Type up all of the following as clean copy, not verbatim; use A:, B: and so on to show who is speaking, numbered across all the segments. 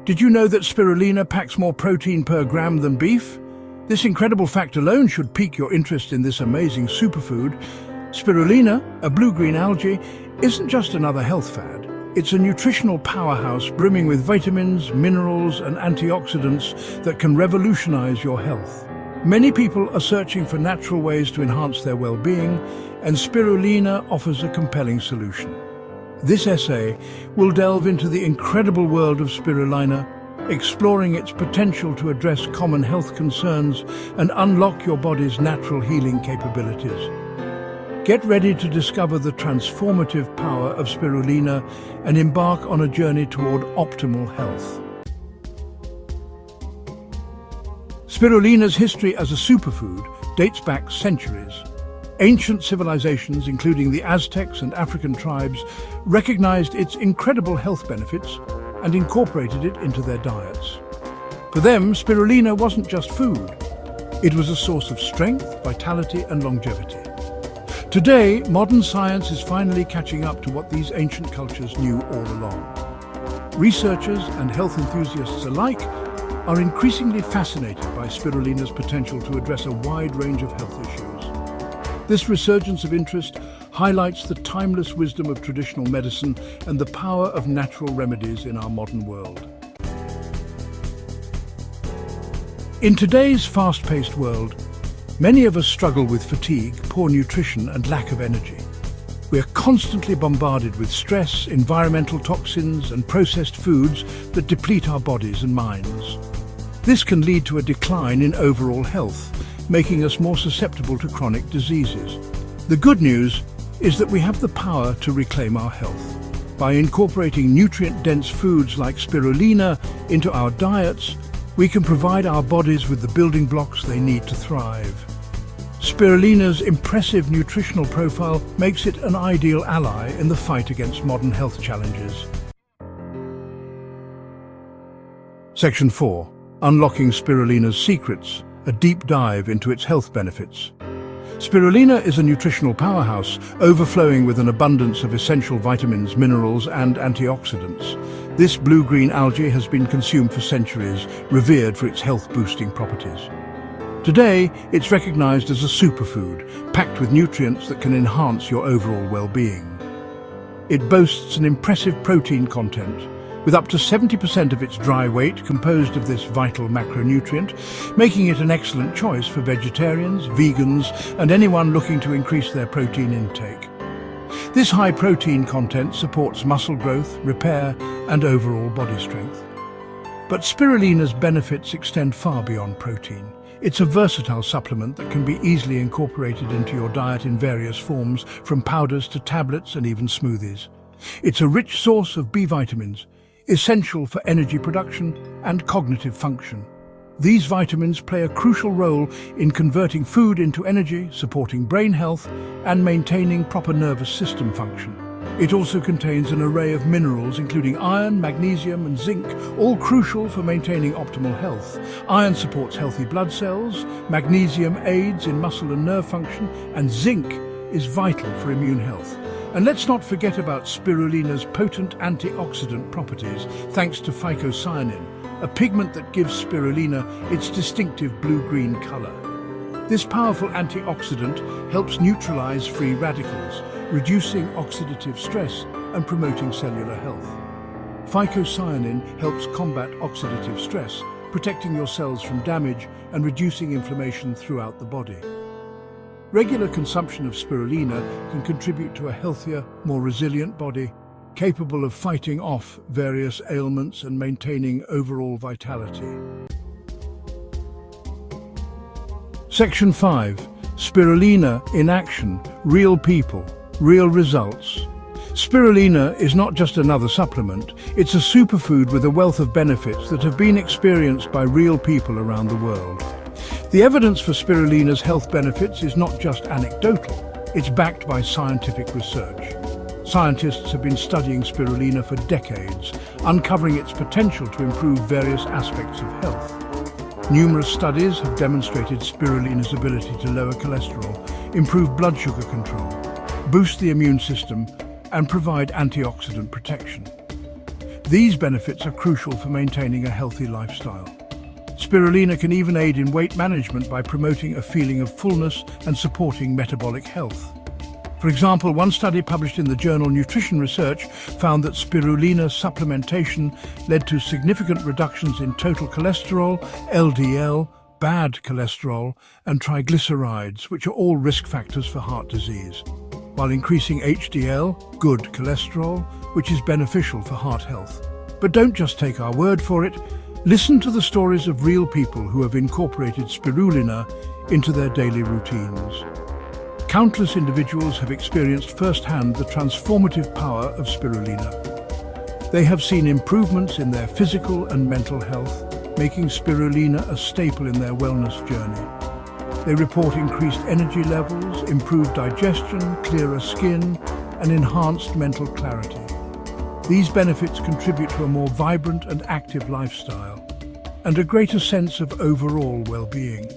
A: Did you know that spirulina packs more protein per gram than beef? This incredible fact alone should pique your interest in this amazing superfood. Spirulina, a blue-green algae, isn't just another health fad. It's a nutritional powerhouse brimming with vitamins, minerals, and antioxidants that can revolutionize your health. Many people are searching for natural ways to enhance their well-being, and spirulina offers a compelling solution. This essay will delve into the incredible world of spirulina, exploring its potential to address common health concerns and unlock your body's natural healing capabilities. Get ready to discover the transformative power of spirulina and embark on a journey toward optimal health. Spirulina's history as a superfood dates back centuries. Ancient civilizations, including the Aztecs and African tribes, recognized its incredible health benefits and incorporated it into their diets. For them, spirulina wasn't just food. It was a source of strength, vitality, and longevity. Today, modern science is finally catching up to what these ancient cultures knew all along. Researchers and health enthusiasts alike are increasingly fascinated by spirulina's potential to address a wide range of health issues. This resurgence of interest highlights the timeless wisdom of traditional medicine and the power of natural remedies in our modern world. In today's fast-paced world, many of us struggle with fatigue, poor nutrition, and lack of energy. We are constantly bombarded with stress, environmental toxins, and processed foods that deplete our bodies and minds. This can lead to a decline in overall health, making us more susceptible to chronic diseases. The good news is that we have the power to reclaim our health. By incorporating nutrient-dense foods like spirulina into our diets, we can provide our bodies with the building blocks they need to thrive. Spirulina's impressive nutritional profile makes it an ideal ally in the fight against modern health challenges. Section 4. Unlocking spirulina's secrets, a deep dive into its health benefits. Spirulina is a nutritional powerhouse, overflowing with an abundance of essential vitamins, minerals, and antioxidants. This blue-green algae has been consumed for centuries, revered for its health-boosting properties. Today, it's recognized as a superfood, packed with nutrients that can enhance your overall well-being. It boasts an impressive protein content, with up to 70% of its dry weight composed of this vital macronutrient, making it an excellent choice for vegetarians, vegans, and anyone looking to increase their protein intake. This high protein content supports muscle growth, repair, and overall body strength. But spirulina's benefits extend far beyond protein. It's a versatile supplement that can be easily incorporated into your diet in various forms, from powders to tablets and even smoothies. It's a rich source of B vitamins, essential for energy production and cognitive function. These vitamins play a crucial role in converting food into energy, supporting brain health, and maintaining proper nervous system function. It also contains an array of minerals including iron, magnesium, and zinc, all crucial for maintaining optimal health. Iron supports healthy blood cells, magnesium aids in muscle and nerve function, and zinc is vital for immune health. And let's not forget about spirulina's potent antioxidant properties, thanks to phycocyanin, a pigment that gives spirulina its distinctive blue-green color. This powerful antioxidant helps neutralize free radicals, reducing oxidative stress and promoting cellular health. Phycocyanin helps combat oxidative stress, protecting your cells from damage and reducing inflammation throughout the body. Regular consumption of spirulina can contribute to a healthier, more resilient body, capable of fighting off various ailments and maintaining overall vitality. Section 5. Spirulina in action. Real people, real results. Spirulina is not just another supplement, it's a superfood with a wealth of benefits that have been experienced by real people around the world. The evidence for spirulina's health benefits is not just anecdotal, it's backed by scientific research. Scientists have been studying spirulina for decades, uncovering its potential to improve various aspects of health. Numerous studies have demonstrated spirulina's ability to lower cholesterol, improve blood sugar control, boost the immune system, and provide antioxidant protection. These benefits are crucial for maintaining a healthy lifestyle. Spirulina can even aid in weight management by promoting a feeling of fullness and supporting metabolic health. For example, one study published in the journal Nutrition Research found that spirulina supplementation led to significant reductions in total cholesterol, LDL, bad cholesterol, and triglycerides, which are all risk factors for heart disease, while increasing HDL, good cholesterol, which is beneficial for heart health. But don't just take our word for it. Listen to the stories of real people who have incorporated spirulina into their daily routines. Countless individuals have experienced firsthand the transformative power of spirulina. They have seen improvements in their physical and mental health, making spirulina a staple in their wellness journey. They report increased energy levels, improved digestion, clearer skin, and enhanced mental clarity. These benefits contribute to a more vibrant and active lifestyle and a greater sense of overall well-being.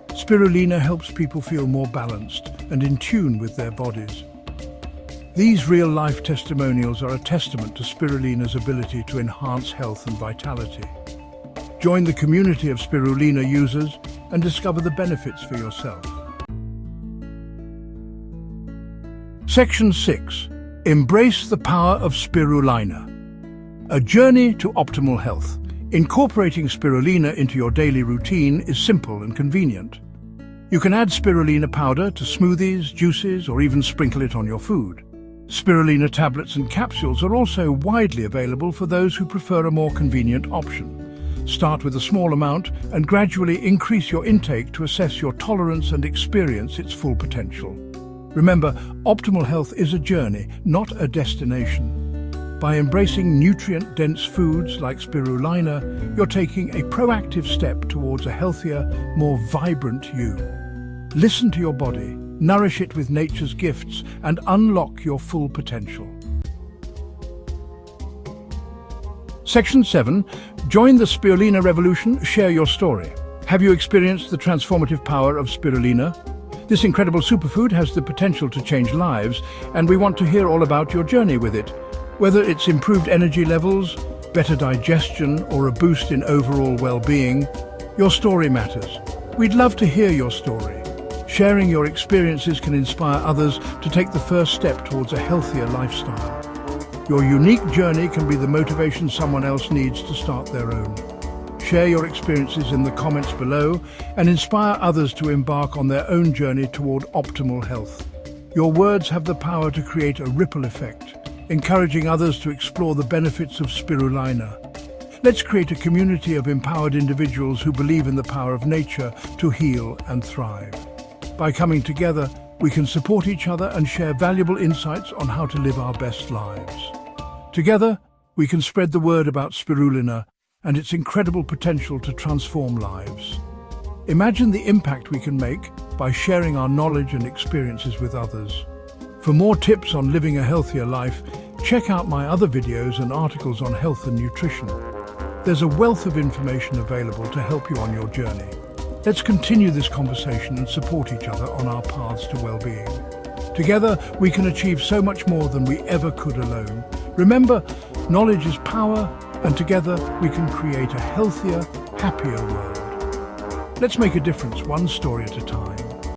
A: Spirulina helps people feel more balanced and in tune with their bodies. These real-life testimonials are a testament to spirulina's ability to enhance health and vitality. Join the community of spirulina users and discover the benefits for yourself. Section 6. Embrace the power of spirulina. A journey to optimal health. Incorporating spirulina into your daily routine is simple and convenient. You can add spirulina powder to smoothies, juices, or even sprinkle it on your food. Spirulina tablets and capsules are also widely available for those who prefer a more convenient option. Start with a small amount and gradually increase your intake to assess your tolerance and experience its full potential. Remember, optimal health is a journey, not a destination. By embracing nutrient-dense foods like spirulina, you're taking a proactive step towards a healthier, more vibrant you. Listen to your body, nourish it with nature's gifts, and unlock your full potential. Section 7. Join the spirulina revolution, share your story. Have you experienced the transformative power of spirulina? This incredible superfood has the potential to change lives, and we want to hear all about your journey with it. Whether it's improved energy levels, better digestion, or a boost in overall well-being, your story matters. We'd love to hear your story. Sharing your experiences can inspire others to take the first step towards a healthier lifestyle. Your unique journey can be the motivation someone else needs to start their own. Share your experiences in the comments below and inspire others to embark on their own journey toward optimal health. Your words have the power to create a ripple effect, encouraging others to explore the benefits of spirulina. Let's create a community of empowered individuals who believe in the power of nature to heal and thrive. By coming together, we can support each other and share valuable insights on how to live our best lives. Together, we can spread the word about spirulina and its incredible potential to transform lives. Imagine the impact we can make by sharing our knowledge and experiences with others. For more tips on living a healthier life, check out my other videos and articles on health and nutrition. There's a wealth of information available to help you on your journey. Let's continue this conversation and support each other on our paths to well-being. Together, we can achieve so much more than we ever could alone. Remember, knowledge is power, and together we can create a healthier, happier world. Let's make a difference one story at a time.